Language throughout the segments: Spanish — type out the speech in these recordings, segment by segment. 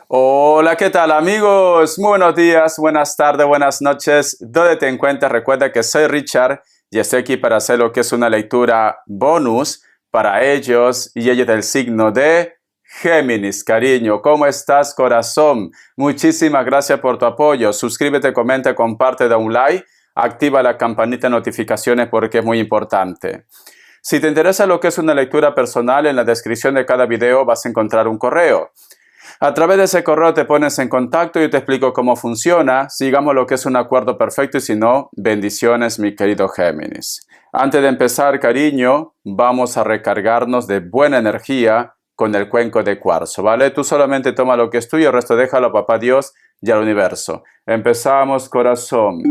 Hola, ¿qué tal amigos? Muy buenos días, buenas tardes, buenas noches. ¿Dónde te encuentras? Recuerda que soy Richard y estoy aquí para hacer lo que es una lectura bonus para ellos y ellos del signo de Géminis. Cariño, ¿cómo estás, corazón? Muchísimas gracias por tu apoyo. Suscríbete, comenta, comparte, da un like, activa la campanita de notificaciones porque es muy importante. Si te interesa lo que es una lectura personal, en la descripción de cada video vas a encontrar un correo. A través de ese correo te pones en contacto y te explico cómo funciona. Sigamos lo que es un acuerdo perfecto y si no, bendiciones, mi querido Géminis. Antes de empezar, cariño, vamos a recargarnos de buena energía con el cuenco de cuarzo, ¿vale? Tú solamente toma lo que es tuyo, el resto déjalo a Papá Dios y al universo. Empezamos, corazón.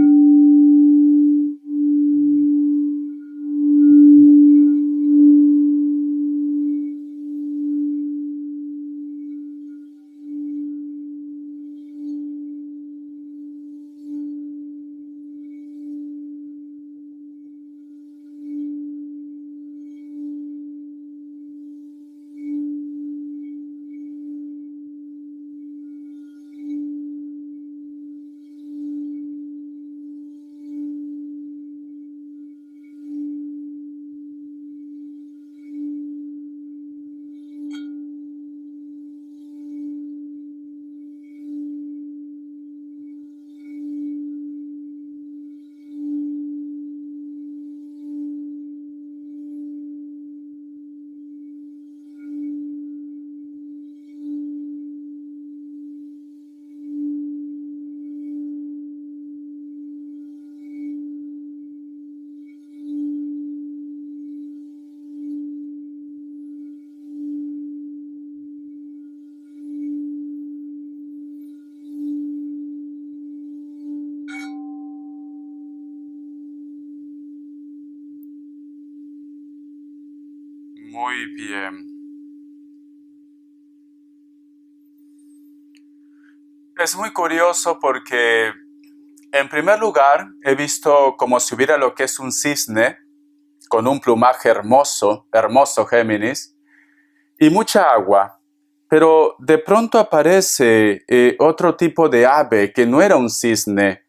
Muy bien. Es muy curioso porque, en primer lugar, he visto como si hubiera lo que es un cisne con un plumaje hermoso, hermoso Géminis, y mucha agua. Pero de pronto aparece otro tipo de ave que no era un cisne.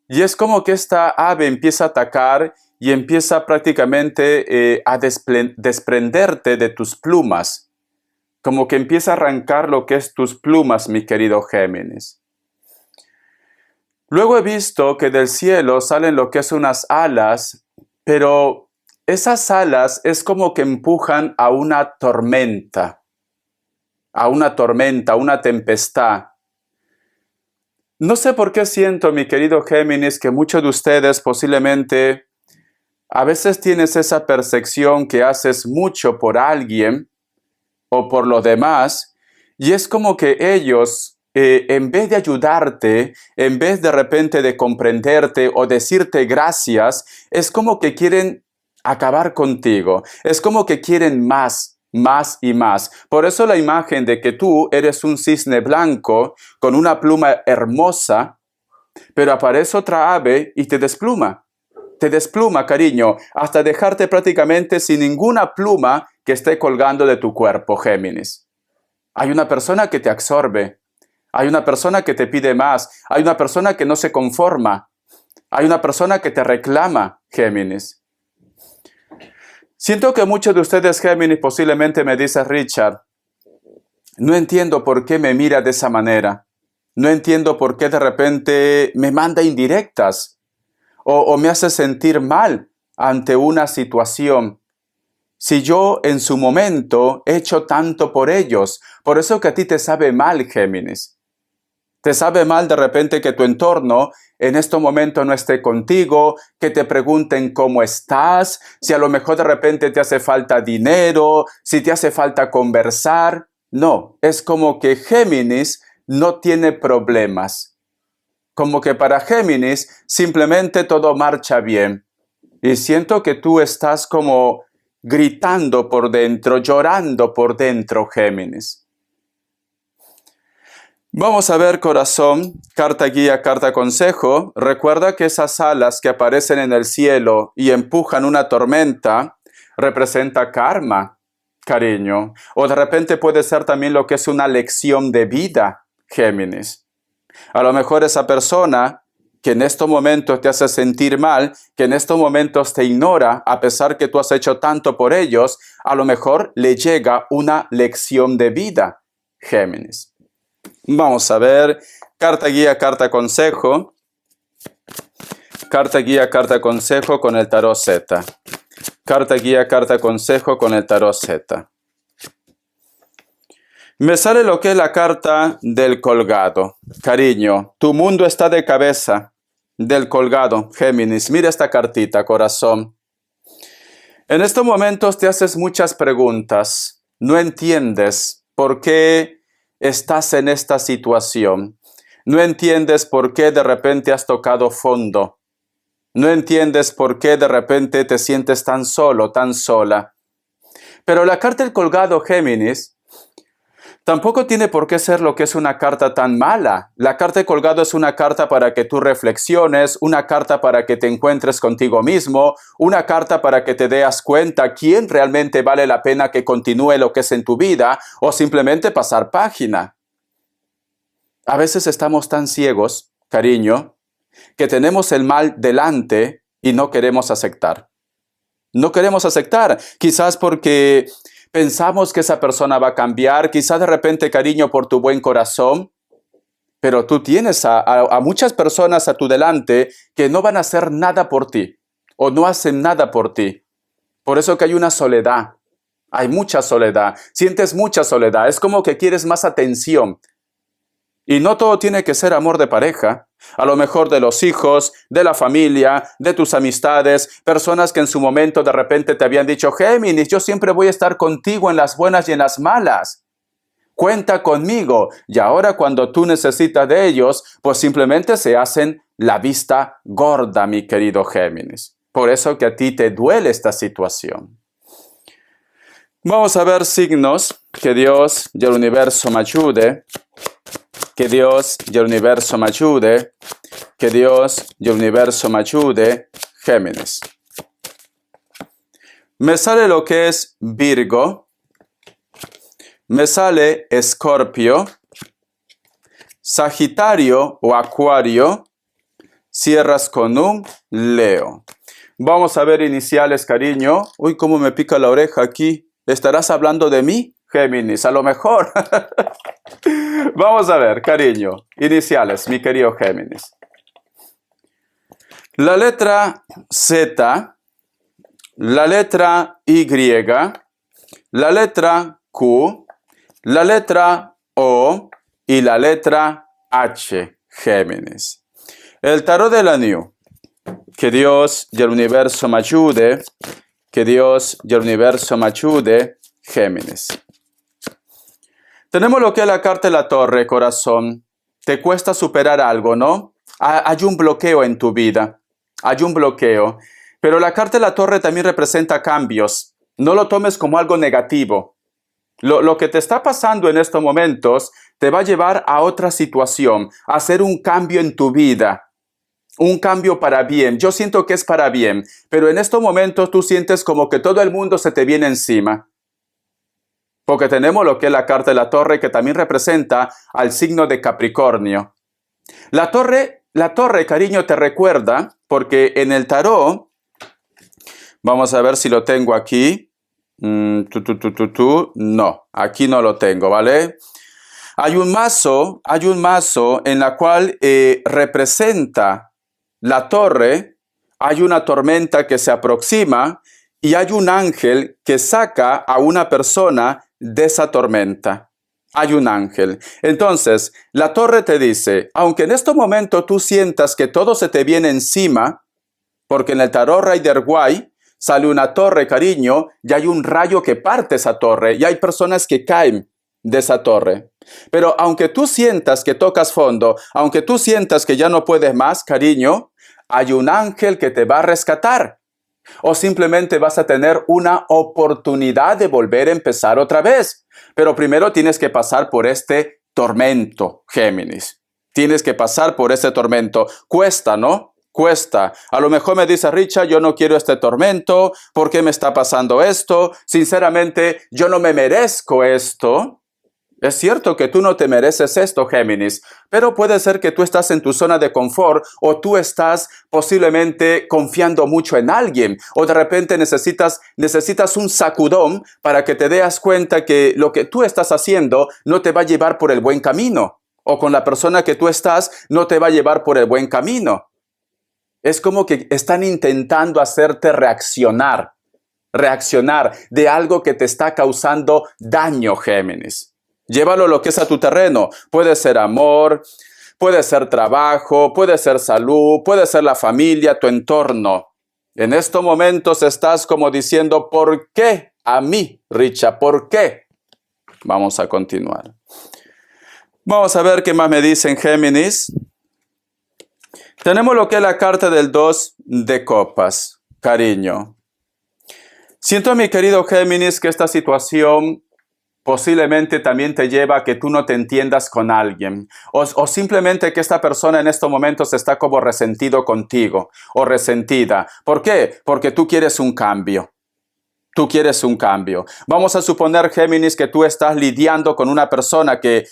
Y es como que esta ave empieza a atacar y empieza prácticamente a desprenderte de tus plumas. Como que empieza a arrancar lo que es tus plumas, mi querido Géminis. Luego he visto que del cielo salen lo que es unas alas, pero esas alas es como que empujan a una tormenta, a una tempestad. No sé por qué siento, mi querido Géminis, que muchos de ustedes posiblemente a veces tienes esa percepción que haces mucho por alguien o por los demás, y es como que ellos, en vez de ayudarte, en vez de repente de comprenderte o decirte gracias, es como que quieren acabar contigo, es como que quieren más. Más y más. Por eso la imagen de que tú eres un cisne blanco con una pluma hermosa, pero aparece otra ave y te despluma. Te despluma, cariño, hasta dejarte prácticamente sin ninguna pluma que esté colgando de tu cuerpo, Géminis. Hay una persona que te absorbe, hay una persona que te pide más, hay una persona que no se conforma, hay una persona que te reclama, Géminis. Siento que muchos de ustedes, Géminis, posiblemente me dicen, Richard, no entiendo por qué me mira de esa manera, no entiendo por qué de repente me manda indirectas, o me hace sentir mal ante una situación. Si yo en su momento he hecho tanto por ellos, por eso que a ti te sabe mal, Géminis. Te sabe mal de repente que tu entorno en este momento no esté contigo, que te pregunten cómo estás, si a lo mejor de repente te hace falta dinero, si te hace falta conversar. No, es como que Géminis no tiene problemas. Como que para Géminis simplemente todo marcha bien. Y siento que tú estás como gritando por dentro, llorando por dentro, Géminis. Vamos a ver, corazón, carta guía, carta consejo. Recuerda que esas alas que aparecen en el cielo y empujan una tormenta representa karma, cariño. O de repente puede ser también lo que es una lección de vida, Géminis. A lo mejor esa persona que en estos momentos te hace sentir mal, que en estos momentos te ignora, a pesar que tú has hecho tanto por ellos, a lo mejor le llega una lección de vida, Géminis. Vamos a ver, carta guía, carta consejo. Carta guía, carta consejo con el tarot Z. Carta guía, carta consejo con el tarot Z. Me sale lo que es la carta del colgado. Cariño, tu mundo está de cabeza. Del colgado, Géminis. Mira esta cartita, corazón. En estos momentos te haces muchas preguntas. No entiendes por qué estás en esta situación. No entiendes por qué de repente has tocado fondo. No entiendes por qué de repente te sientes tan solo, tan sola. Pero la carta del colgado, Géminis, tampoco tiene por qué ser lo que es una carta tan mala. La carta de colgado es una carta para que tú reflexiones, una carta para que te encuentres contigo mismo, una carta para que te des cuenta quién realmente vale la pena que continúe lo que es en tu vida o simplemente pasar página. A veces estamos tan ciegos, cariño, que tenemos el mal delante y no queremos aceptar. No queremos aceptar, quizás porque pensamos que esa persona va a cambiar, quizás de repente, cariño, por tu buen corazón, pero tú tienes a muchas personas a tu delante que no van a hacer nada por ti o no hacen nada por ti. Por eso que hay una soledad, hay mucha soledad, sientes mucha soledad, es como que quieres más atención. Y no todo tiene que ser amor de pareja. A lo mejor de los hijos, de la familia, de tus amistades, personas que en su momento de repente te habían dicho, Géminis, yo siempre voy a estar contigo en las buenas y en las malas. Cuenta conmigo. Y ahora cuando tú necesitas de ellos, pues simplemente se hacen la vista gorda, mi querido Géminis. Por eso que a ti te duele esta situación. Vamos a ver signos. Que Dios y el universo me ayude. Que Dios y el universo me ayude. Que Dios y el universo me ayude. Géminis. Me sale lo que es Virgo. Me sale Escorpio. Sagitario o Acuario. Cierras con un Leo. Vamos a ver iniciales, cariño. Uy, cómo me pica la oreja aquí. ¿Estarás hablando de mí, Géminis? A lo mejor. Vamos a ver, cariño. Iniciales, mi querido Géminis. La letra Z, la letra Y, la letra Q, la letra O y la letra H, Géminis. El tarot de la New. Que Dios y el universo me ayude. Que Dios y el universo me ayude, Géminis. Tenemos lo que es la carta de la torre, corazón. Te cuesta superar algo, ¿no? Hay un bloqueo en tu vida. Hay un bloqueo. Pero la carta de la torre también representa cambios. No lo tomes como algo negativo. Lo que te está pasando en estos momentos te va a llevar a otra situación, a hacer un cambio en tu vida. Un cambio para bien. Yo siento que es para bien, pero en estos momentos tú sientes como que todo el mundo se te viene encima. Porque tenemos lo que es la carta de la torre, que también representa al signo de Capricornio. La torre, cariño, te recuerda, porque en el tarot, vamos a ver si lo tengo aquí. No, aquí no lo tengo, ¿vale? Hay un mazo en la cual representa la torre, hay una tormenta que se aproxima y hay un ángel que saca a una persona de esa tormenta. Hay un ángel. Entonces, la torre te dice, aunque en este momento tú sientas que todo se te viene encima, porque en el tarot Rider-Waite sale una torre, cariño, y hay un rayo que parte esa torre, y hay personas que caen de esa torre. Pero aunque tú sientas que tocas fondo, aunque tú sientas que ya no puedes más, cariño, hay un ángel que te va a rescatar. O simplemente vas a tener una oportunidad de volver a empezar otra vez. Pero primero tienes que pasar por este tormento, Géminis. Tienes que pasar por este tormento. Cuesta, ¿no? Cuesta. A lo mejor me dice Richard, yo no quiero este tormento. ¿Por qué me está pasando esto? Sinceramente, yo no me merezco esto. Es cierto que tú no te mereces esto, Géminis, pero puede ser que tú estás en tu zona de confort o tú estás posiblemente confiando mucho en alguien o de repente necesitas un sacudón para que te des cuenta que lo que tú estás haciendo no te va a llevar por el buen camino o con la persona que tú estás no te va a llevar por el buen camino. Es como que están intentando hacerte reaccionar de algo que te está causando daño, Géminis. Llévalo lo que es a tu terreno. Puede ser amor, puede ser trabajo, puede ser salud, puede ser la familia, tu entorno. En estos momentos estás como diciendo, ¿por qué a mí, Richa? ¿Por qué? Vamos a continuar. Vamos a ver qué más me dicen, Géminis. Tenemos lo que es la carta del 2 de copas, cariño. Siento, mi querido Géminis, que esta situación posiblemente también te lleva a que tú no te entiendas con alguien o simplemente que esta persona en estos momentos está como resentido contigo o resentida. ¿Por qué? Porque tú quieres un cambio. Tú quieres un cambio. Vamos a suponer, Géminis, que tú estás lidiando con una persona que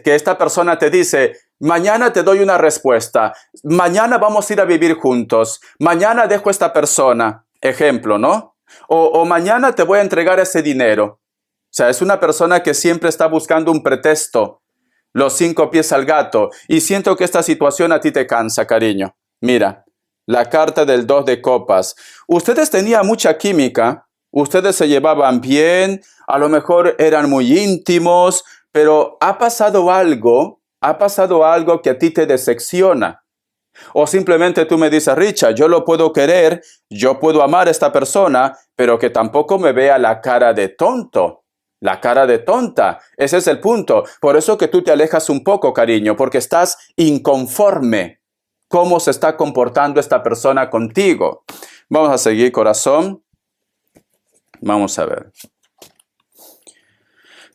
esta persona te dice, mañana te doy una respuesta, mañana vamos a ir a vivir juntos, mañana dejo a esta persona, ejemplo, ¿no? O mañana te voy a entregar ese dinero. O sea, es una persona que siempre está buscando un pretexto, los 5 pies al gato. Y siento que esta situación a ti te cansa, cariño. Mira, la carta del 2 de copas. Ustedes tenían mucha química, ustedes se llevaban bien, a lo mejor eran muy íntimos, pero ha pasado algo que a ti te decepciona. O simplemente tú me dices, Richard, yo lo puedo querer, yo puedo amar a esta persona, pero que tampoco me vea la cara de tonto. La cara de tonta, ese es el punto. Por eso que tú te alejas un poco, cariño, porque estás inconforme cómo se está comportando esta persona contigo. Vamos a seguir, corazón. Vamos a ver.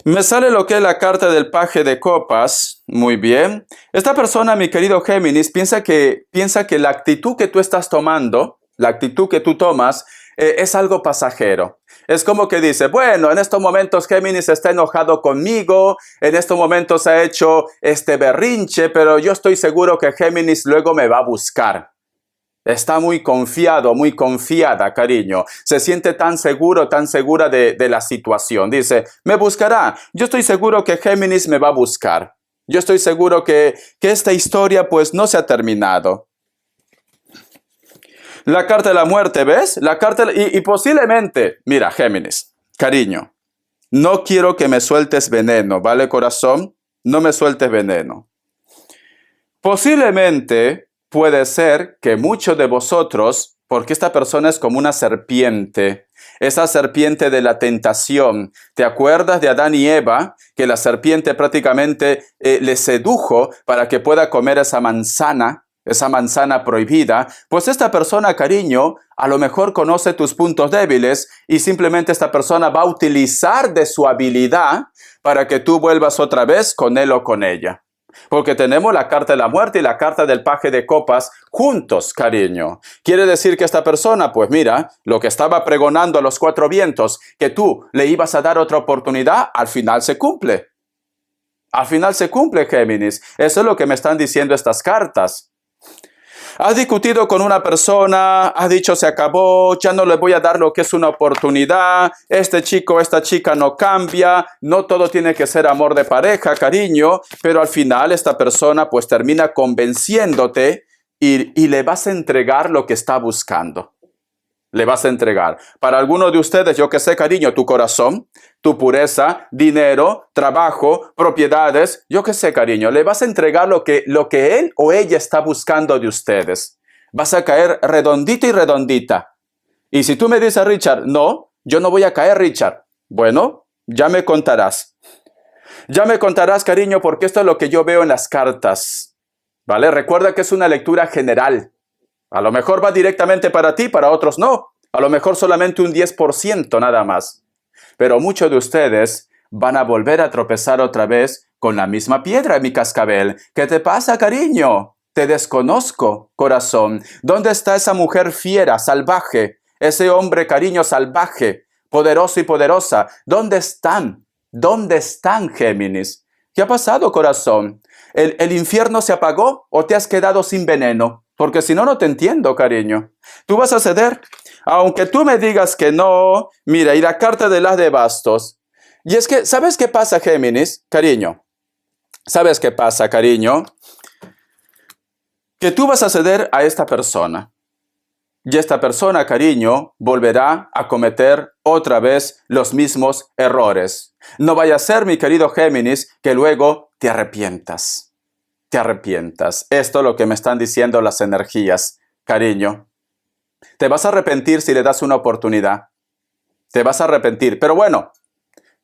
Me sale lo que es la carta del paje de copas. Muy bien. Esta persona, mi querido Géminis, piensa que la actitud que tú estás tomando, la actitud que tú tomas, es algo pasajero. Es como que dice, bueno, en estos momentos Géminis está enojado conmigo, en estos momentos ha hecho este berrinche, pero yo estoy seguro que Géminis luego me va a buscar. Está muy confiado, muy confiada, cariño. Se siente tan seguro, tan segura de la situación. Dice, me buscará. Yo estoy seguro que Géminis me va a buscar. Yo estoy seguro que esta historia pues no se ha terminado. La carta de la muerte, ¿ves? La carta y posiblemente, mira, Géminis, cariño, no quiero que me sueltes veneno, ¿vale, corazón? No me sueltes veneno. Posiblemente puede ser que muchos de vosotros, porque esta persona es como una serpiente, esa serpiente de la tentación. ¿Te acuerdas de Adán y Eva? Que la serpiente prácticamente les sedujo para que pueda comer esa manzana prohibida. Pues esta persona, cariño, a lo mejor conoce tus puntos débiles y simplemente esta persona va a utilizar de su habilidad para que tú vuelvas otra vez con él o con ella. Porque tenemos la carta de la muerte y la carta del paje de copas juntos, cariño. Quiere decir que esta persona, pues mira, lo que estaba pregonando a los 4 vientos, que tú le ibas a dar otra oportunidad, al final se cumple. Al final se cumple, Géminis. Eso es lo que me están diciendo estas cartas. Has discutido con una persona, has dicho se acabó, ya no le voy a dar lo que es una oportunidad, este chico, esta chica no cambia, no todo tiene que ser amor de pareja, cariño, pero al final esta persona pues termina convenciéndote y le vas a entregar lo que está buscando. Le vas a entregar. Para algunos de ustedes, yo que sé, cariño, tu corazón, tu pureza, dinero, trabajo, propiedades, yo que sé, cariño, le vas a entregar lo que él o ella está buscando de ustedes. Vas a caer redondita y redondita. Y si tú me dices, Richard, no, yo no voy a caer, Richard. Bueno, ya me contarás. Ya me contarás, cariño, porque esto es lo que yo veo en las cartas. ¿Vale? Recuerda que es una lectura general. A lo mejor va directamente para ti, para otros no. A lo mejor solamente un 10% nada más. Pero muchos de ustedes van a volver a tropezar otra vez con la misma piedra, mi cascabel. ¿Qué te pasa, cariño? Te desconozco, corazón. ¿Dónde está esa mujer fiera, salvaje? Ese hombre, cariño, salvaje, poderoso y poderosa. ¿Dónde están? ¿Dónde están, Géminis? ¿Qué ha pasado, corazón? ¿El infierno se apagó o te has quedado sin veneno? Porque si no, no te entiendo, cariño. ¿Tú vas a ceder? Aunque tú me digas que no, mira, y la carta de las de bastos. Y es que, ¿sabes qué pasa, Géminis? Cariño, ¿sabes qué pasa, cariño? Que tú vas a ceder a esta persona. Y esta persona, cariño, volverá a cometer otra vez los mismos errores. No vaya a ser, mi querido Géminis, que luego te arrepientas. Te arrepientas. Esto es lo que me están diciendo las energías, cariño. Te vas a arrepentir si le das una oportunidad. Te vas a arrepentir. Pero bueno,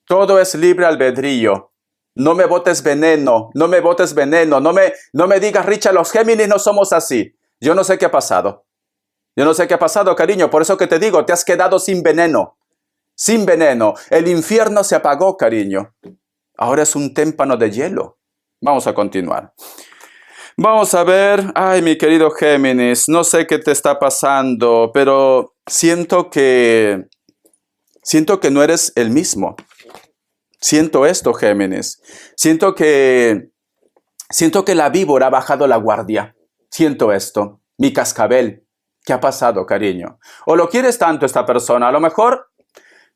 todo es libre albedrío. No me botes veneno, no me botes veneno, no me digas, Richard, los Géminis no somos así. Yo no sé qué ha pasado. Yo no sé qué ha pasado, cariño, por eso que te digo, te has quedado sin veneno. Sin veneno. El infierno se apagó, cariño. Ahora es un témpano de hielo. Vamos a continuar. Vamos a ver. Ay, mi querido Géminis, no sé qué te está pasando, pero siento que no eres el mismo. Siento esto, Géminis. Siento que la víbora ha bajado la guardia. Siento esto. Mi cascabel. ¿Qué ha pasado, cariño? ¿O lo quieres tanto esta persona? A lo mejor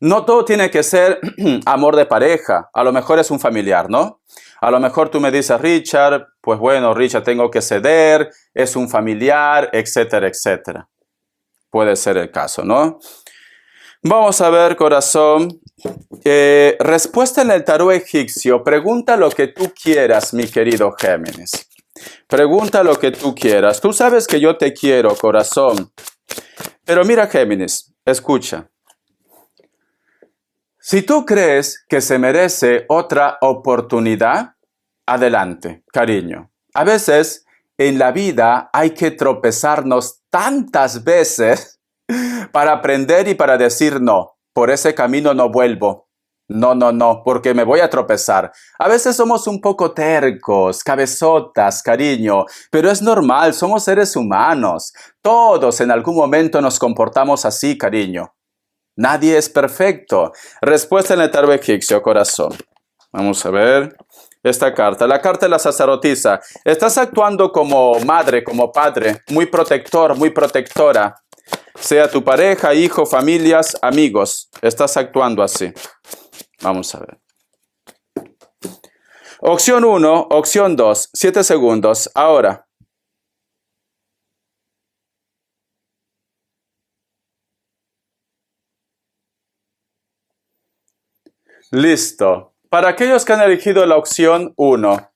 no todo tiene que ser amor de pareja. A lo mejor es un familiar, ¿no? A lo mejor tú me dices, Richard, pues bueno, Richard, tengo que ceder, es un familiar, etcétera, etcétera. Puede ser el caso, ¿no? Vamos a ver, corazón. Respuesta en el tarot egipcio. Pregunta lo que tú quieras, mi querido Géminis. Pregunta lo que tú quieras. Tú sabes que yo te quiero, corazón. Pero mira, Géminis, escucha. Si tú crees que se merece otra oportunidad, adelante, cariño. A veces en la vida hay que tropezarnos tantas veces para aprender y para decir no. Por ese camino no vuelvo. No, porque me voy a tropezar. A veces somos un poco tercos, cabezotas, cariño, pero es normal, somos seres humanos. Todos en algún momento nos comportamos así, cariño. Nadie es perfecto. Respuesta en el tarot egipcio, corazón. Vamos a ver esta carta. La carta de la sacerdotisa. Estás actuando como madre, como padre, muy protector, muy protectora. Sea tu pareja, hijo, familias, amigos. Estás actuando así. Vamos a ver. Opción 1, opción 2, 7 segundos. Ahora. Listo. Para aquellos que han elegido la opción 1,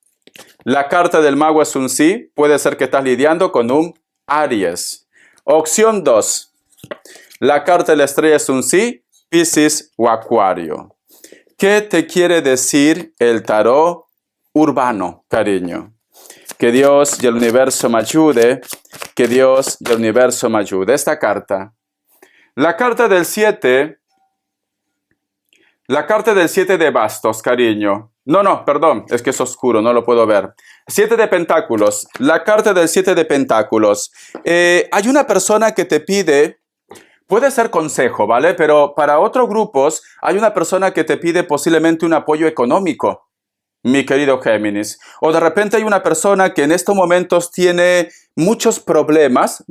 la carta del mago es un sí. Puede ser que estás lidiando con un Aries. Opción 2, la carta de la estrella es un sí. Piscis o Acuario. ¿Qué te quiere decir el tarot urbano, cariño? Que Dios y el universo me ayude. Que Dios y el universo me ayude. Esta carta. La carta del 7. La carta del 7 de bastos, cariño. No, perdón. Es que es oscuro, no lo puedo ver. 7 de pentáculos. La carta del 7 de pentáculos. Hay una persona que te pide... Puede ser consejo, ¿vale? Pero para otros grupos hay una persona que te pide posiblemente un apoyo económico, mi querido Géminis. O de repente hay una persona que en estos momentos tiene muchos problemas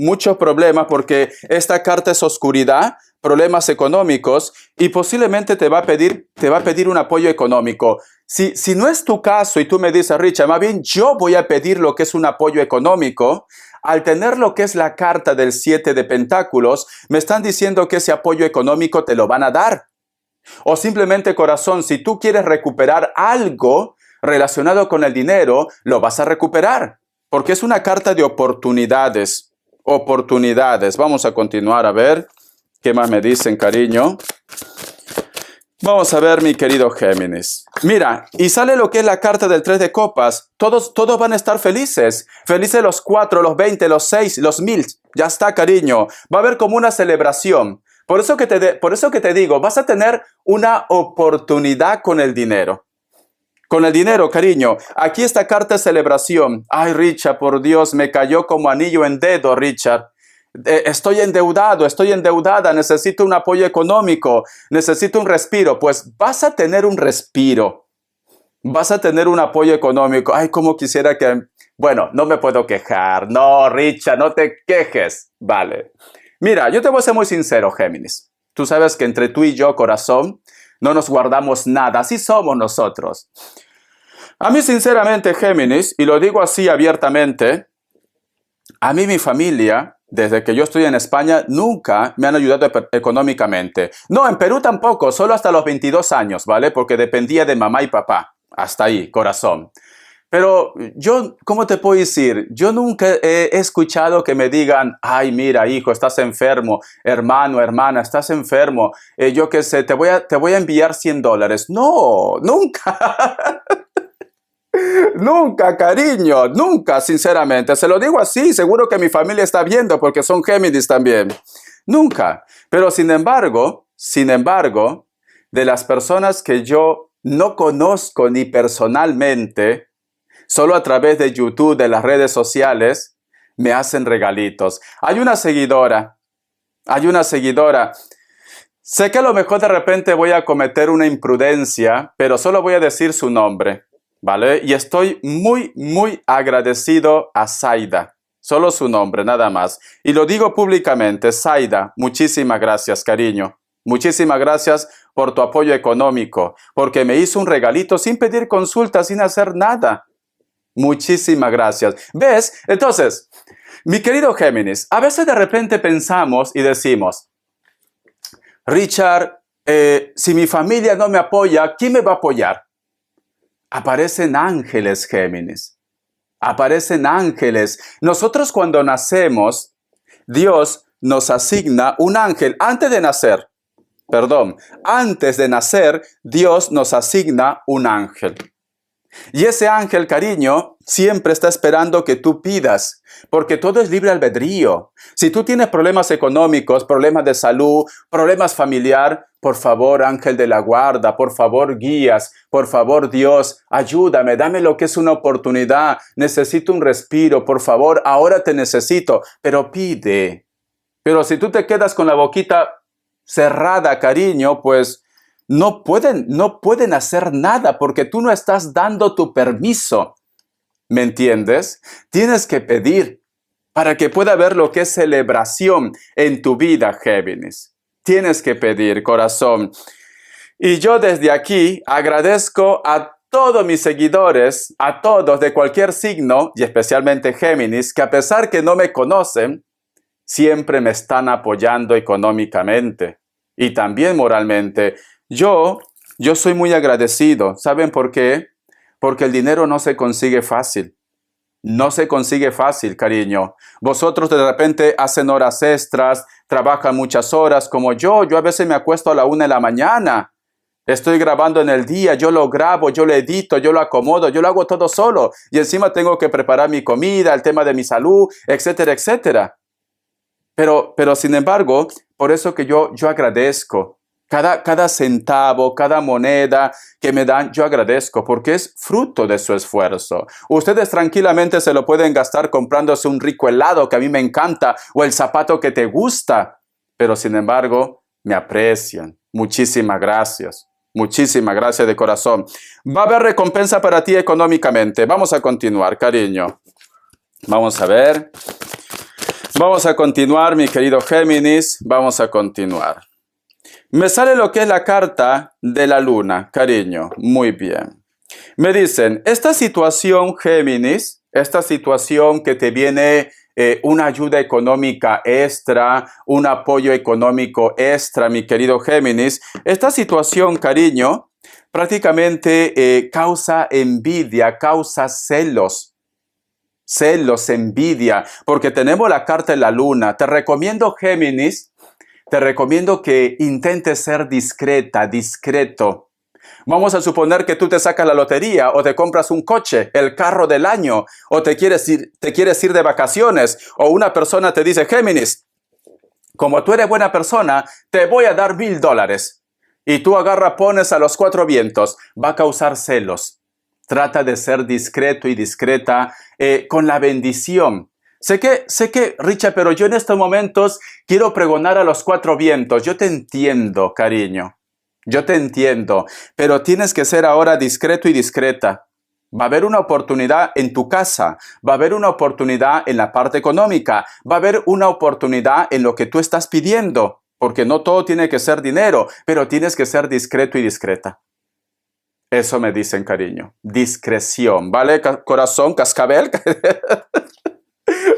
porque esta carta es oscuridad, problemas económicos y posiblemente te va a pedir un apoyo económico. Si no es tu caso y tú me dices, Richard, más bien yo voy a pedir lo que es un apoyo económico. Al tener lo que es la carta del 7 de pentáculos, me están diciendo que ese apoyo económico te lo van a dar. O simplemente, corazón, si tú quieres recuperar algo relacionado con el dinero, lo vas a recuperar. Porque es una carta de oportunidades. Oportunidades. Vamos a continuar a ver qué más me dicen, cariño. Vamos a ver, mi querido Géminis. Mira, y sale lo que es la carta del 3 de copas. Todos van a estar felices. Felices los 4, los 20, los 6, los 1000. Ya está, cariño. Va a haber como una celebración. Por eso que te digo, vas a tener una oportunidad con el dinero. Con el dinero, cariño. Aquí esta carta es celebración. Ay, Richard, por Dios, me cayó como anillo en dedo, Richard. estoy endeudado, estoy endeudada, necesito un apoyo económico, necesito un respiro. Pues vas a tener un respiro, vas a tener un apoyo económico. Ay, cómo quisiera que... Bueno, no me puedo quejar. No, Richard, no te quejes. Vale. Mira, yo te voy a ser muy sincero, Géminis. Tú sabes que entre tú y yo, corazón, no nos guardamos nada. Así somos nosotros. A mí, sinceramente, Géminis, y lo digo así abiertamente, a mí mi familia, desde que yo estoy en España, nunca me han ayudado económicamente. No, en Perú tampoco, solo hasta los 22 años, ¿vale? Porque dependía de mamá y papá. Hasta ahí, corazón. Pero yo, ¿cómo te puedo decir? Yo nunca he escuchado que me digan, ay, mira, hijo, estás enfermo, hermano, hermana, estás enfermo, yo qué sé, te voy a enviar $100. No, nunca. Nunca, cariño, nunca, sinceramente. Se lo digo así, seguro que mi familia está viendo porque son Géminis también. Nunca. Pero sin embargo, de las personas que yo no conozco ni personalmente, solo a través de YouTube, de las redes sociales, me hacen regalitos. Hay una seguidora. Sé que a lo mejor de repente voy a cometer una imprudencia, pero solo voy a decir su nombre, ¿vale? Y estoy muy, muy agradecido a Zaida. Solo su nombre, nada más. Y lo digo públicamente, Zaida, muchísimas gracias, cariño. Muchísimas gracias por tu apoyo económico, porque me hizo un regalito sin pedir consulta, sin hacer nada. Muchísimas gracias. ¿Ves? Entonces, mi querido Géminis, a veces de repente pensamos y decimos, Richard, si mi familia no me apoya, ¿quién me va a apoyar? Aparecen ángeles, Géminis. Aparecen ángeles. Nosotros cuando nacemos, Dios nos asigna un ángel. Antes de nacer, Dios nos asigna un ángel. Y ese ángel, cariño, siempre está esperando que tú pidas, porque todo es libre albedrío. Si tú tienes problemas económicos, problemas de salud, problemas familiar, por favor, ángel de la guarda, por favor, guías, por favor, Dios, ayúdame, dame lo que es una oportunidad, necesito un respiro, por favor, ahora te necesito, pero pide. Pero si tú te quedas con la boquita cerrada, cariño, pues no pueden hacer nada porque tú no estás dando tu permiso. ¿Me entiendes? Tienes que pedir para que pueda haber lo que es celebración en tu vida, Géminis. Tienes que pedir, corazón. Y yo desde aquí agradezco a todos mis seguidores, a todos de cualquier signo, y especialmente Géminis, que a pesar que no me conocen, siempre me están apoyando económicamente y también moralmente. Yo soy muy agradecido. ¿Saben por qué? Porque el dinero no se consigue fácil. No se consigue fácil, cariño. Vosotros de repente hacen horas extras, trabajan muchas horas como yo. Yo a veces me acuesto a la 1 de la mañana. Estoy grabando en el día, yo lo grabo, yo lo edito, yo lo acomodo, yo lo hago todo solo. Y encima tengo que preparar mi comida, el tema de mi salud, etcétera, etcétera. Pero sin embargo, por eso que yo agradezco. Cada centavo, cada moneda que me dan, yo agradezco porque es fruto de su esfuerzo. Ustedes tranquilamente se lo pueden gastar comprándose un rico helado que a mí me encanta o el zapato que te gusta. Pero sin embargo, me aprecian. Muchísimas gracias. Muchísimas gracias de corazón. Va a haber recompensa para ti económicamente. Vamos a continuar, cariño. Vamos a ver. Vamos a continuar, mi querido Géminis. Vamos a continuar. Me sale lo que es la carta de la luna, cariño. Muy bien. Me dicen, esta situación, Géminis, esta situación que te viene una ayuda económica extra, un apoyo económico extra, mi querido Géminis, esta situación, cariño, prácticamente causa envidia, causa celos. Celos, envidia, porque tenemos la carta de la luna. Te recomiendo, Géminis, te recomiendo que intentes ser discreta, discreto. Vamos a suponer que tú te sacas la lotería o te compras un coche, el carro del año, o te quieres ir de vacaciones, o una persona te dice, Géminis, como tú eres buena persona, te voy a dar $1000. Y tú agarras, pones a los 4 vientos, va a causar celos. Trata de ser discreto y discreta con la bendición. Sé que, Richard, pero yo en estos momentos quiero pregonar a los cuatro vientos. Yo te entiendo, cariño. Yo te entiendo, pero tienes que ser ahora discreto y discreta. Va a haber una oportunidad en tu casa, va a haber una oportunidad en la parte económica, va a haber una oportunidad en lo que tú estás pidiendo, porque no todo tiene que ser dinero, pero tienes que ser discreto y discreta. Eso me dicen, cariño. Discreción, ¿vale, corazón, cascabel?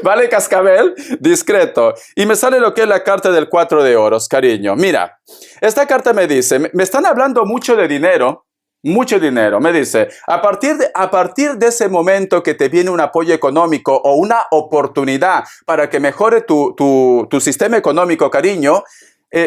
¿Vale, cascabel? Discreto. Y me sale lo que es la carta del 4 de oros, cariño. Mira, esta carta me dice, me están hablando mucho de dinero, mucho dinero. Me dice, a partir de ese momento que te viene un apoyo económico o una oportunidad para que mejore tu sistema económico, cariño,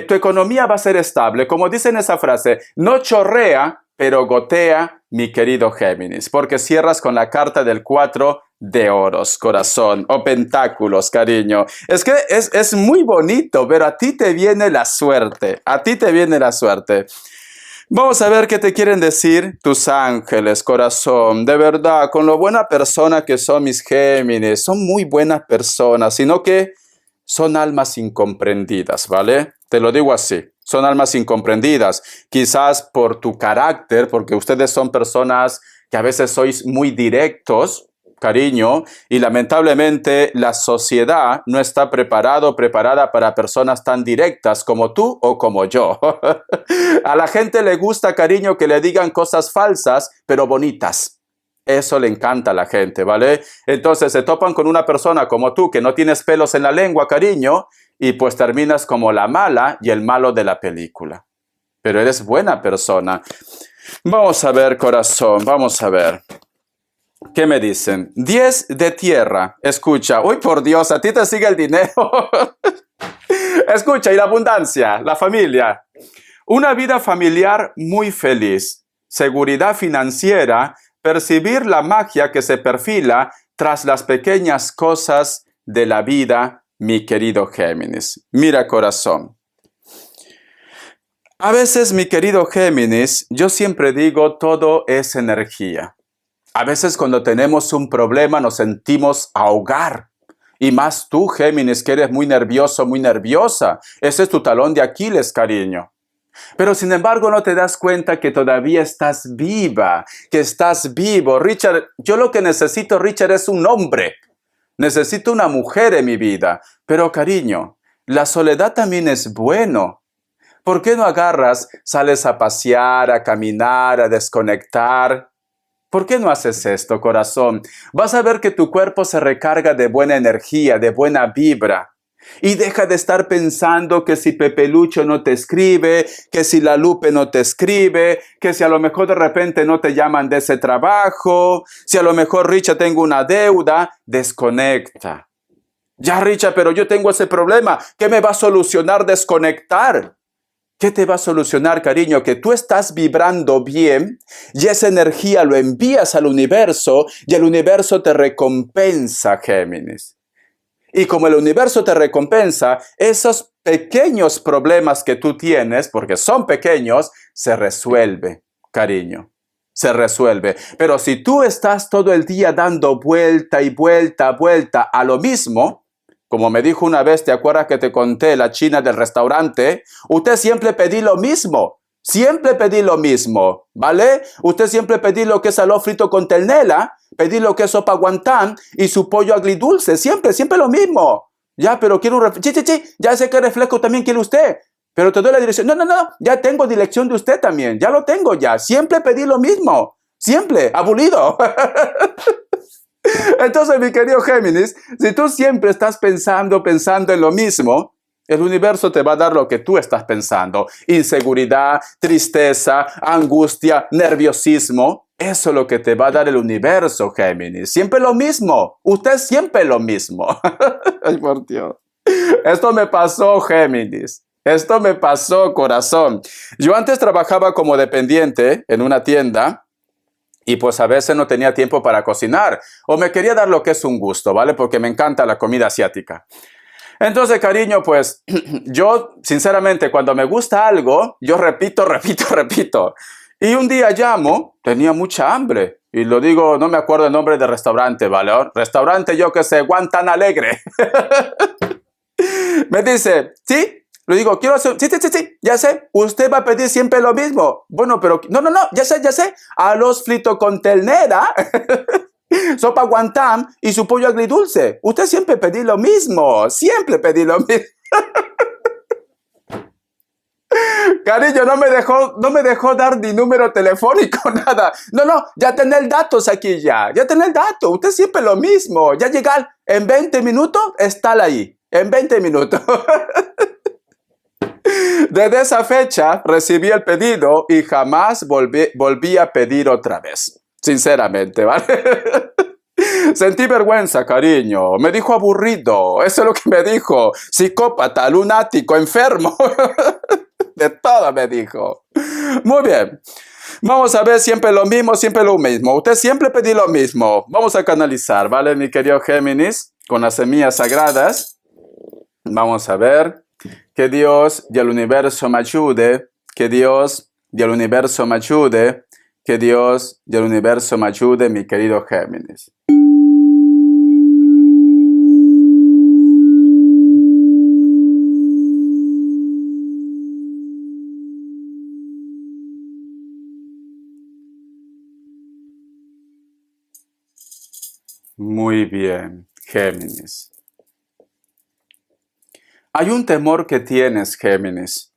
tu economía va a ser estable. Como dice en esa frase, no chorrea, pero gotea, mi querido Géminis, porque cierras con la carta del 4 de oros, corazón, o pentáculos, cariño. Es que es muy bonito, pero a ti te viene la suerte, a ti te viene la suerte. Vamos a ver qué te quieren decir tus ángeles, corazón. De verdad, con lo buena persona que son mis Géminis, son muy buenas personas, sino que son almas incomprendidas, ¿vale? Te lo digo así, son almas incomprendidas. Quizás por tu carácter, porque ustedes son personas que a veces sois muy directos, cariño, y lamentablemente la sociedad no está preparada para personas tan directas como tú o como yo. A la gente le gusta, cariño, que le digan cosas falsas, pero bonitas. Eso le encanta a la gente, ¿vale? Entonces se topan con una persona como tú, que no tienes pelos en la lengua, cariño, y pues terminas como la mala y el malo de la película. Pero eres buena persona. Vamos a ver, corazón, vamos a ver. ¿Qué me dicen? 10 de tierra. Escucha. Uy, por Dios, a ti te sigue el dinero. Escucha, y la abundancia, la familia. Una vida familiar muy feliz. Seguridad financiera. Percibir la magia que se perfila tras las pequeñas cosas de la vida, mi querido Géminis. Mira, corazón. A veces, mi querido Géminis, yo siempre digo, todo es energía. A veces cuando tenemos un problema nos sentimos ahogar. Y más tú, Géminis, que eres muy nervioso, muy nerviosa. Ese es tu talón de Aquiles, cariño. Pero sin embargo no te das cuenta que todavía estás viva, que estás vivo. Richard, yo lo que necesito, Richard, es un hombre. Necesito una mujer en mi vida. Pero cariño, la soledad también es bueno. ¿Por qué no agarras, sales a pasear, a caminar, a desconectar? ¿Por qué no haces esto, corazón? Vas a ver que tu cuerpo se recarga de buena energía, de buena vibra. Y deja de estar pensando que si Pepe Lucho no te escribe, que si la Lupe no te escribe, que si a lo mejor de repente no te llaman de ese trabajo, si a lo mejor, Richard, tengo una deuda. Desconecta. Ya, Richard, pero yo tengo ese problema. ¿Qué me va a solucionar desconectar? ¿Qué te va a solucionar, cariño? Que tú estás vibrando bien y esa energía lo envías al universo y el universo te recompensa, Géminis. Y como el universo te recompensa, esos pequeños problemas que tú tienes, porque son pequeños, se resuelve, cariño. Se resuelve. Pero si tú estás todo el día dando vuelta y vuelta a lo mismo, como me dijo una vez, ¿te acuerdas que te conté la china del restaurante? Usted siempre pedí lo mismo. Siempre pedí lo mismo, ¿vale? Usted siempre pedí lo que es arroz frito con ternera, pedí lo que es sopa guantán y su pollo agridulce. Siempre lo mismo. Ya, pero quiero un refresco. Ya sé qué refresco también quiere usted. Pero te doy la dirección. No. Ya tengo dirección de usted también. Ya lo tengo ya. Siempre pedí lo mismo. Siempre. Aburrido. Entonces, mi querido Géminis, si tú siempre estás pensando en lo mismo, el universo te va a dar lo que tú estás pensando. Inseguridad, tristeza, angustia, nerviosismo. Eso es lo que te va a dar el universo, Géminis. Siempre lo mismo. Usted siempre lo mismo. Ay, por Dios. Esto me pasó, Géminis. Esto me pasó, corazón. Yo antes trabajaba como dependiente en una tienda. Y pues a veces no tenía tiempo para cocinar. O me quería dar lo que es un gusto, ¿vale? Porque me encanta la comida asiática. Entonces, cariño, pues yo, sinceramente, cuando me gusta algo, yo repito. Y un día llamo, tenía mucha hambre. Y lo digo, no me acuerdo el nombre del restaurante, ¿vale? Restaurante, yo que sé, Guantán Alegre. Me dice, ¿sí? Le digo, quiero hacer, sí, sí, sí, sí, ya sé, usted va a pedir siempre lo mismo. Bueno, pero, no, no, no, ya sé, arroz frito con ternera, sopa guantán y su pollo agridulce. Usted siempre pedí lo mismo, siempre pedí lo mismo. Cariño, no me dejó dar ni número telefónico, nada. No, no, ya tener datos aquí ya tener datos. Usted siempre lo mismo. Ya llegar en 20 minutos, estar ahí. En 20 minutos. Desde esa fecha recibí el pedido y jamás volví a pedir otra vez. Sinceramente, ¿vale? Sentí vergüenza, cariño. Me dijo aburrido. Eso es lo que me dijo. Psicópata, lunático, enfermo. De todo me dijo. Muy bien. Vamos a ver siempre lo mismo, siempre lo mismo. Usted siempre pedí lo mismo. Vamos a canalizar, ¿vale, mi querido Géminis? Con las semillas sagradas. Vamos a ver. Que Dios y el universo me ayude. Que Dios y el universo me ayude. Que Dios y el universo me ayude, mi querido Géminis. Muy bien, Géminis. Hay un temor que tienes, Géminis.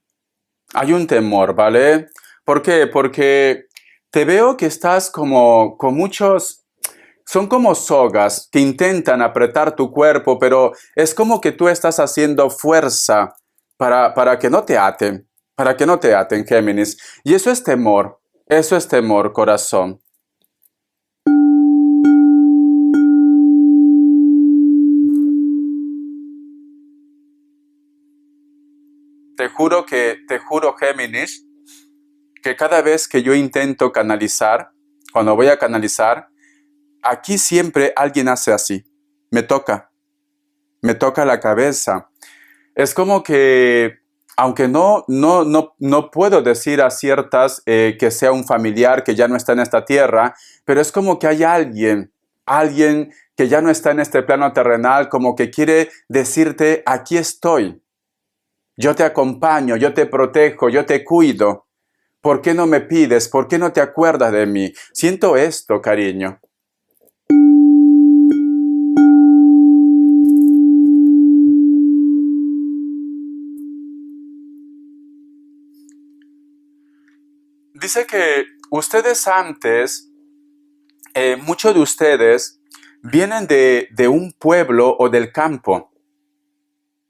Hay un temor, ¿vale? ¿Por qué? Porque te veo que estás como con muchos... Son como sogas que intentan apretar tu cuerpo, pero es como que tú estás haciendo fuerza para que no te aten, para que no te aten, Géminis. Y eso es temor, corazón. Te juro, Géminis, que cada vez que yo intento canalizar, cuando voy a canalizar, aquí siempre alguien hace así. Me toca la cabeza. Es como que, aunque no puedo decir a ciertas que sea un familiar que ya no está en esta tierra, pero es como que hay alguien que ya no está en este plano terrenal, como que quiere decirte, aquí estoy, yo te acompaño, yo te protejo, yo te cuido. ¿Por qué no me pides? ¿Por qué no te acuerdas de mí? Siento esto, cariño. Dice que ustedes antes, muchos de ustedes vienen de un pueblo o del campo,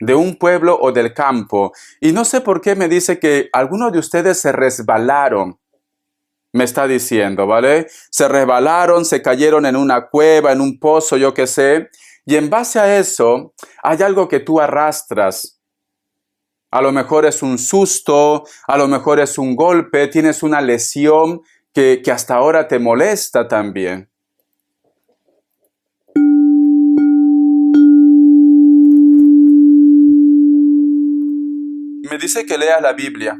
de un pueblo o del campo. Y no sé por qué me dice que algunos de ustedes se resbalaron, me está diciendo, ¿vale? Se resbalaron, se cayeron en una cueva, en un pozo, yo qué sé. Y en base a eso, hay algo que tú arrastras. A lo mejor es un susto, a lo mejor es un golpe, tienes una lesión que hasta ahora te molesta también. Me dice que leas la Biblia.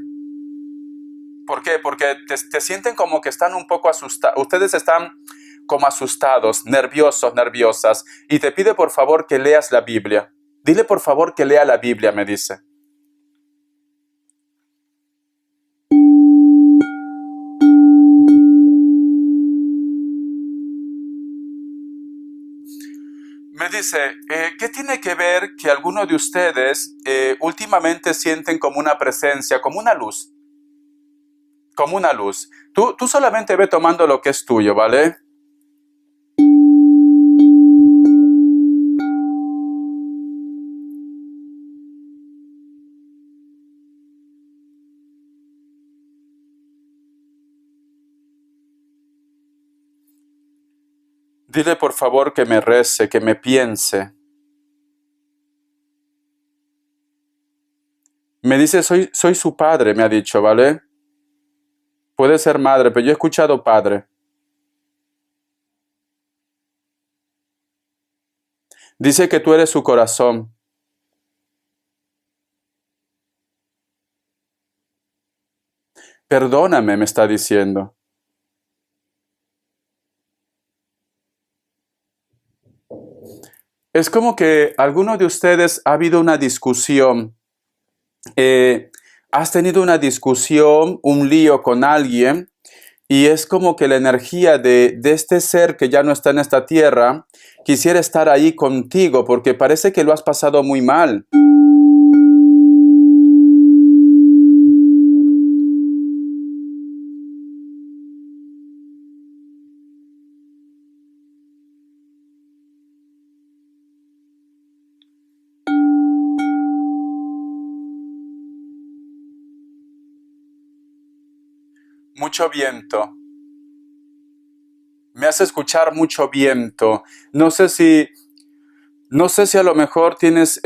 ¿Por qué? Porque te sienten como que están un poco asustados. Ustedes están como asustados, nerviosos, nerviosas. Y te pide por favor que leas la Biblia. Dile por favor que lea la Biblia, me dice. Me dice, ¿qué tiene que ver que algunos de ustedes últimamente sienten como una presencia, como una luz? Como una luz. Tú solamente ve tomando lo que es tuyo, ¿vale? Dile por favor que me rece, que me piense. Me dice, soy su padre, me ha dicho, ¿vale? Puede ser madre, pero yo he escuchado padre. Dice que tú eres su corazón. Perdóname, me está diciendo. Es como que alguno de ustedes ha habido una discusión, has tenido una discusión, un lío con alguien, y es como que la energía de este ser que ya no está en esta tierra quisiera estar ahí contigo porque parece que lo has pasado muy mal. Mucho viento. Me hace escuchar mucho viento. No sé si, no sé si a lo mejor tienes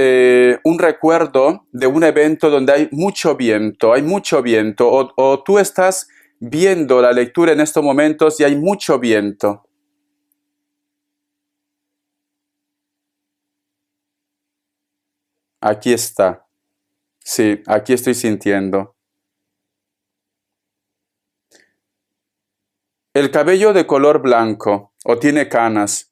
un recuerdo de un evento donde hay mucho viento, o tú estás viendo la lectura en estos momentos y hay mucho viento. Aquí está. Sí, aquí estoy sintiendo. El cabello de color blanco o tiene canas.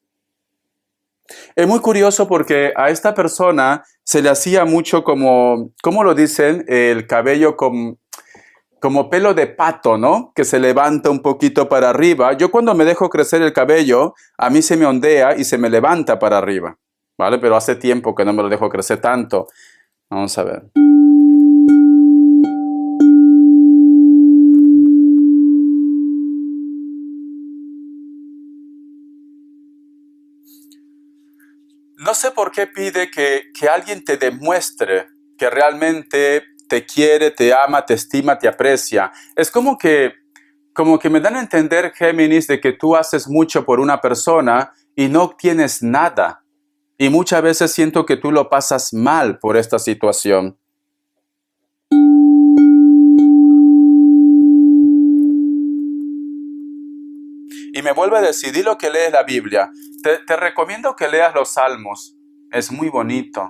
Es muy curioso porque a esta persona se le hacía mucho como, ¿cómo lo dicen? El cabello como pelo de pato, ¿no? Que se levanta un poquito para arriba. Yo cuando me dejo crecer el cabello, a mí se me ondea y se me levanta para arriba, ¿vale? Pero hace tiempo que no me lo dejo crecer tanto. Vamos a ver. No sé por qué pide que alguien te demuestre que realmente te quiere, te ama, te estima, te aprecia. Es como que me dan a entender, Géminis, de que tú haces mucho por una persona y no obtienes nada. Y muchas veces siento que tú lo pasas mal por esta situación. Y me vuelve a decir, di lo que lees la Biblia. Te recomiendo que leas los Salmos. Es muy bonito,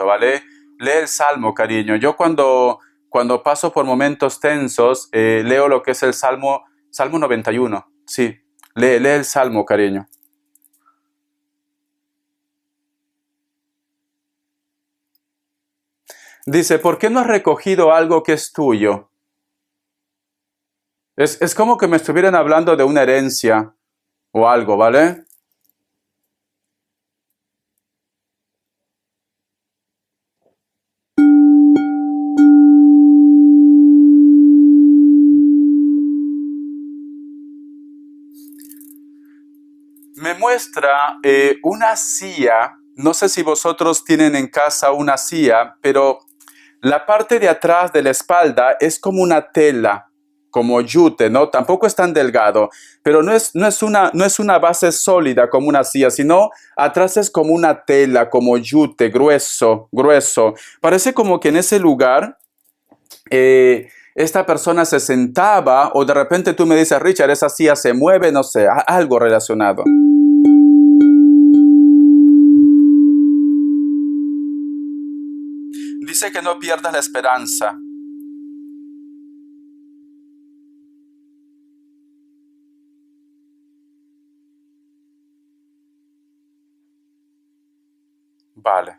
¿vale? Lee el Salmo, cariño. Yo cuando paso por momentos tensos, leo lo que es el Salmo 91. Sí, lee el Salmo, cariño. Dice, ¿por qué no has recogido algo que es tuyo? Es como que me estuvieran hablando de una herencia o algo, ¿vale? Me muestra una silla, no sé si vosotros tienen en casa una silla, pero la parte de atrás de la espalda es como una tela, como yute, ¿no? Tampoco es tan delgado, pero no es una base sólida como una silla, sino atrás es como una tela, como yute, grueso, grueso. Parece como que en ese lugar esta persona se sentaba o de repente tú me dices, Richard, esa silla se mueve, no sé, algo relacionado. Dice que no pierdas la esperanza. Vale.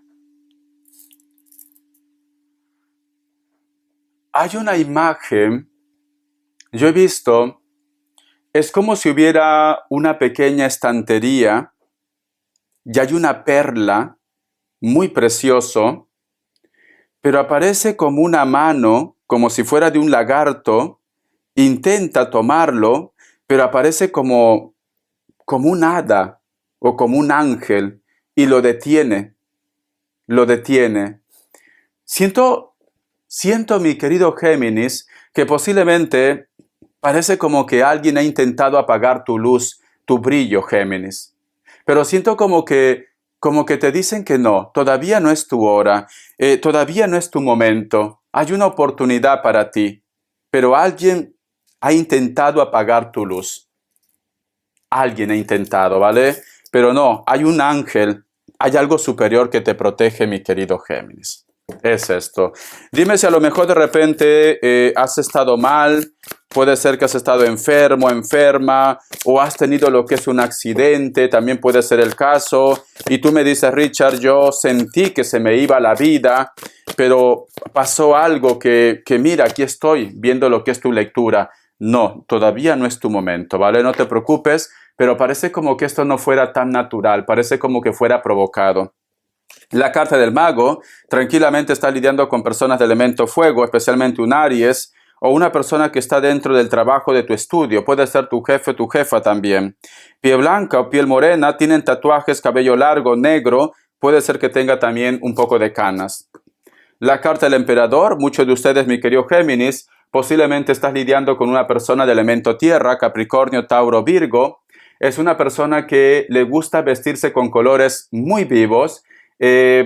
Hay una imagen, yo he visto, es como si hubiera una pequeña estantería y hay una perla muy precioso, pero aparece como una mano, como si fuera de un lagarto, intenta tomarlo, pero aparece como un hada o como un ángel y lo detiene, lo detiene. Siento, siento, mi querido Géminis, que posiblemente parece como que alguien ha intentado apagar tu luz, tu brillo, Géminis. Pero siento como que te dicen que no, todavía no es tu hora, todavía no es tu momento, hay una oportunidad para ti, pero alguien ha intentado apagar tu luz. Alguien ha intentado, ¿vale? Pero no, hay un ángel, hay algo superior que te protege, mi querido Géminis. Es esto. Dime si a lo mejor de repente has estado mal, puede ser que has estado enfermo, enferma, o has tenido lo que es un accidente, también puede ser el caso, y tú me dices, Richard, yo sentí que se me iba la vida, pero pasó algo que mira, aquí estoy viendo lo que es tu lectura. No, todavía no es tu momento, ¿vale? No te preocupes, pero parece como que esto no fuera tan natural, parece como que fuera provocado. La carta del mago tranquilamente está lidiando con personas de elemento fuego, especialmente un Aries, o una persona que está dentro del trabajo de tu estudio. Puede ser tu jefe o tu jefa también. Piel blanca o piel morena, tienen tatuajes, cabello largo, negro, puede ser que tenga también un poco de canas. La carta del emperador, muchos de ustedes, mi querido Géminis, posiblemente estás lidiando con una persona de elemento tierra, Capricornio, Tauro, Virgo. Es una persona que le gusta vestirse con colores muy vivos.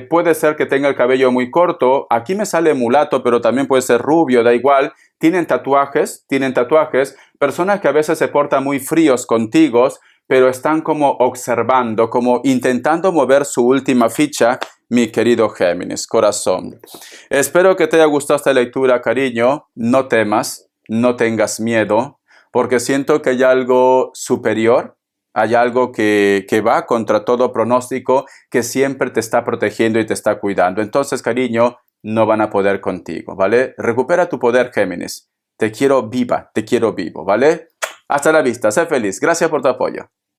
Puede ser que tenga el cabello muy corto. Aquí me sale mulato, pero también puede ser rubio, da igual. Tienen tatuajes. Personas que a veces se portan muy fríos contigo, pero están como observando, como intentando mover su última ficha, mi querido Géminis, corazón. Espero que te haya gustado esta lectura, cariño. No temas, no tengas miedo, porque siento que hay algo superior, hay algo que va contra todo pronóstico, que siempre te está protegiendo y te está cuidando. Entonces, cariño, no van a poder contigo, ¿vale? Recupera tu poder, Géminis. Te quiero viva, te quiero vivo, ¿vale? Hasta la vista, sé feliz. Gracias por tu apoyo.